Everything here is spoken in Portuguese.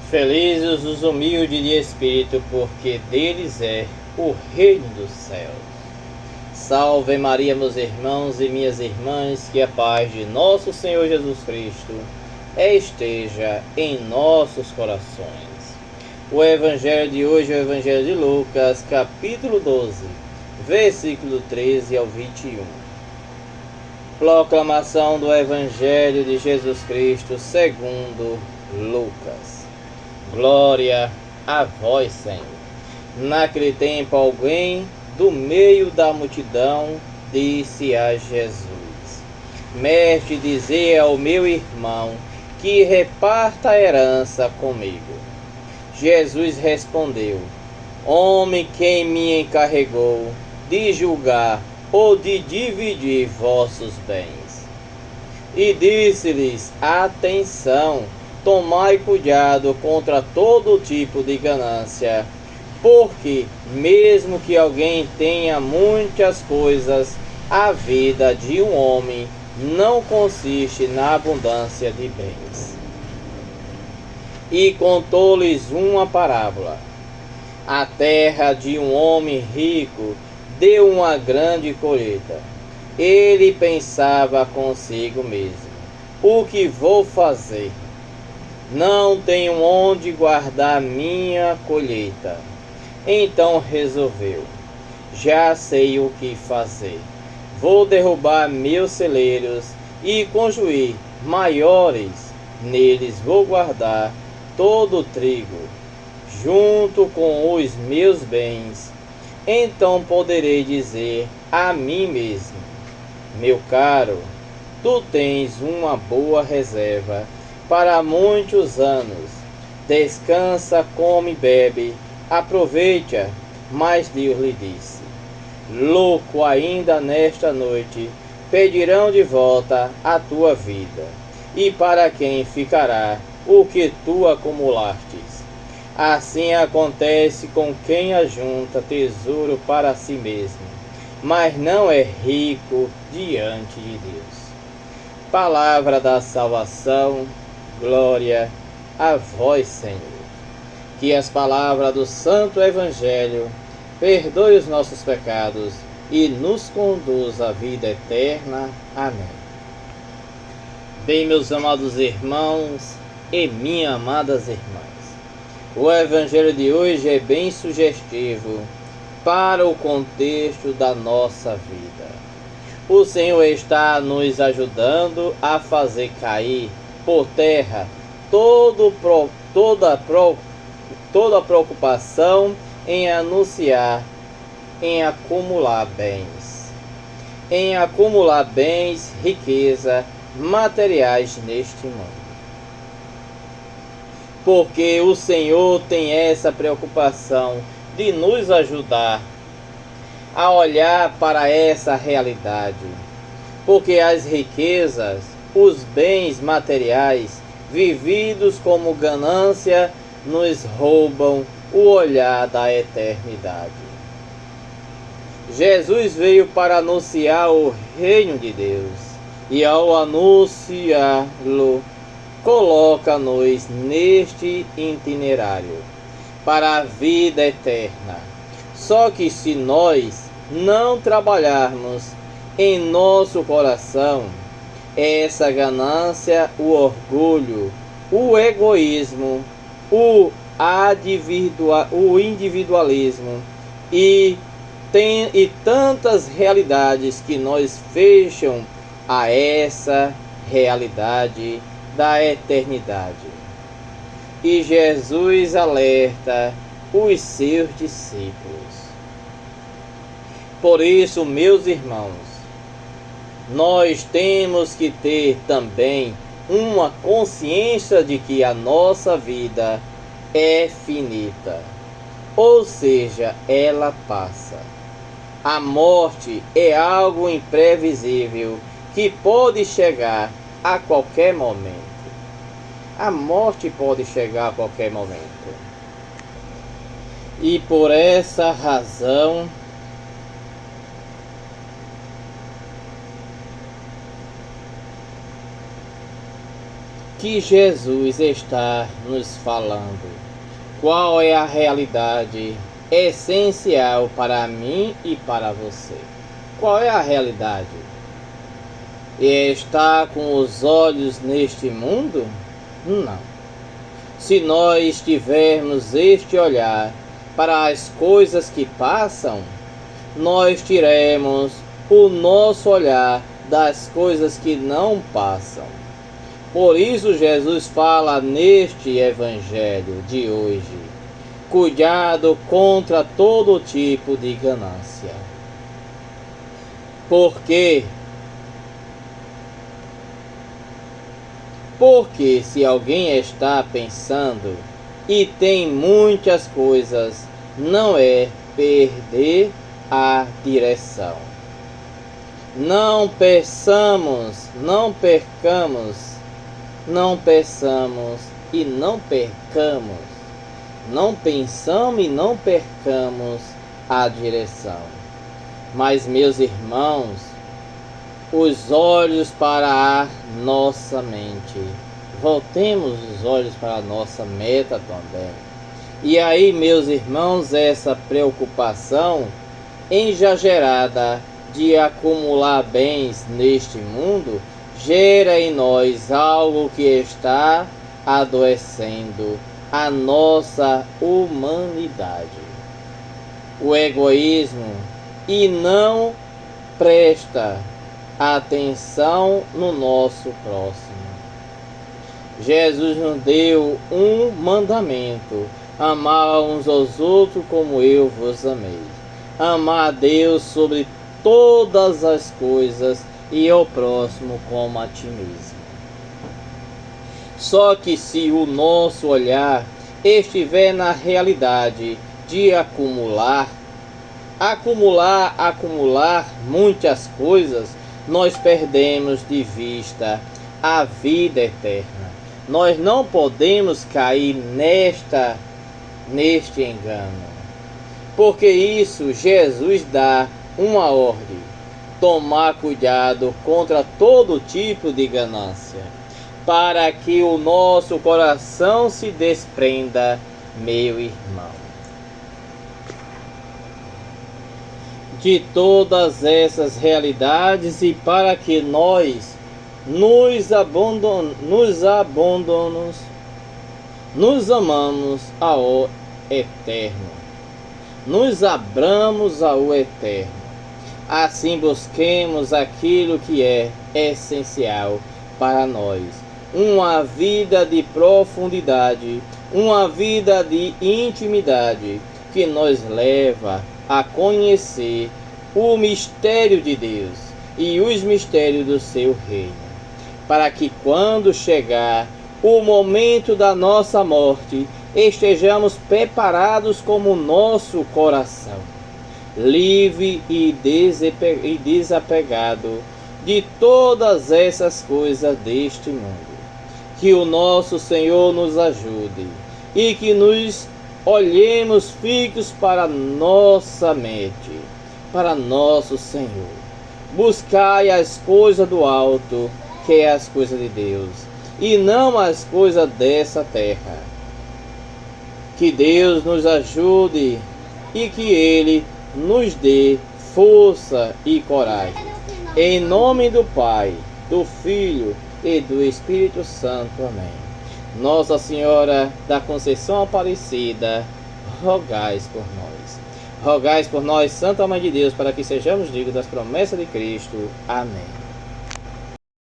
Felizes os humildes de espírito, porque deles é o reino dos céus. Salve Maria, meus irmãos e minhas irmãs, que a paz de nosso Senhor Jesus Cristo esteja em nossos corações. O Evangelho de hoje é o Evangelho de Lucas, capítulo 12, versículo 13 ao 21. Proclamação do Evangelho de Jesus Cristo segundo Lucas. Glória a vós, Senhor. Naquele tempo, alguém do meio da multidão disse a Jesus: Mestre, dizei ao meu irmão que reparta a herança comigo. Jesus respondeu: Homem, quem me encarregou de julgar ou de dividir vossos bens? E disse-lhes: Atenção! Tomai cuidado contra todo tipo de ganância, porque mesmo que alguém tenha muitas coisas, a vida de um homem não consiste na abundância de bens. E contou-lhes uma parábola. A terra de um homem rico deu uma grande colheita. Ele pensava consigo mesmo: o que vou fazer? Não tenho onde guardar minha colheita. Então resolveu: já sei o que fazer. Vou derrubar meus celeiros e construir maiores. Neles vou guardar todo o trigo, junto com os meus bens. Então poderei dizer a mim mesmo: meu caro, tu tens uma boa reserva para muitos anos. Descansa, come e bebe, aproveita. Mas Deus lhe disse: louco, ainda nesta noite pedirão de volta a tua vida. E para quem ficará o que tu acumulastes? Assim acontece com quem ajunta tesouro para si mesmo, mas não é rico diante de Deus. Palavra da salvação. Glória a vós, Senhor. Que as palavras do Santo Evangelho perdoe os nossos pecados e nos conduz à vida eterna. Amém. Bem, meus amados irmãos e minhas amadas irmãs, o Evangelho de hoje é bem sugestivo para o contexto da nossa vida. O Senhor está nos ajudando a fazer cair por terra toda preocupação em anunciar, em acumular bens, riqueza, materiais neste mundo. Porque o Senhor tem essa preocupação de nos ajudar a olhar para essa realidade. Porque as riquezas, os bens materiais vividos como ganância nos roubam o olhar da eternidade. Jesus veio para anunciar o reino de Deus, e ao anunciá-lo, coloca-nos neste itinerário para a vida eterna. Só que se nós não trabalharmos em nosso coração essa ganância, o orgulho, o egoísmo, o individualismo e tantas realidades que nos fecham a essa realidade da eternidade. E Jesus alerta os seus discípulos. Por isso, meus irmãos, nós temos que ter também uma consciência de que a nossa vida é finita, ou seja, ela passa. A morte é algo imprevisível que pode chegar a qualquer momento. A morte pode chegar a qualquer momento. E por essa razão, que Jesus está nos falando? Qual é a realidade essencial para mim e para você? Qual é a realidade? É estar com os olhos neste mundo? Não. Se nós tivermos este olhar para as coisas que passam, nós tiremos o nosso olhar das coisas que não passam. Por isso Jesus fala neste evangelho de hoje: cuidado contra todo tipo de ganância. Por quê? Porque se alguém está pensando e tem muitas coisas, não é perder a direção. Não peçamos e não percamos. Não pensamos e não percamos a direção. Mas, meus irmãos, os olhos para a nossa mente. Voltemos os olhos para a nossa meta também. E aí, meus irmãos, essa preocupação exagerada de acumular bens neste mundo gera em nós algo que está adoecendo a nossa humanidade. O egoísmo, e não presta atenção no nosso próximo. Jesus nos deu um mandamento: amar uns aos outros como eu vos amei. Amar a Deus sobre todas as coisas e ao próximo como a ti mesmo. Só que se o nosso olhar estiver na realidade de acumular muitas coisas, nós perdemos de vista a vida eterna. Nós não podemos cair neste engano. Porque isso Jesus dá uma ordem: tomar cuidado contra todo tipo de ganância, para que o nosso coração se desprenda, meu irmão, de todas essas realidades, e para que nós nos amamos ao eterno, nos abramos ao eterno. Assim busquemos aquilo que é essencial para nós: uma vida de profundidade, uma vida de intimidade, que nos leva a conhecer o mistério de Deus e os mistérios do seu reino, para que quando chegar o momento da nossa morte, estejamos preparados como o nosso coração, livre e desapegado de todas essas coisas deste mundo. Que o nosso Senhor nos ajude e que nos olhemos fixos para nossa mente, para nosso Senhor. Buscai as coisas do alto, que é as coisas de Deus, e não as coisas dessa terra. Que Deus nos ajude e que Ele nos dê força e coragem. Em nome do Pai, do Filho e do Espírito Santo. Amém. Nossa Senhora da Conceição Aparecida, rogais por nós. Rogais por nós, Santa Mãe de Deus, para que sejamos dignos das promessas de Cristo. Amém.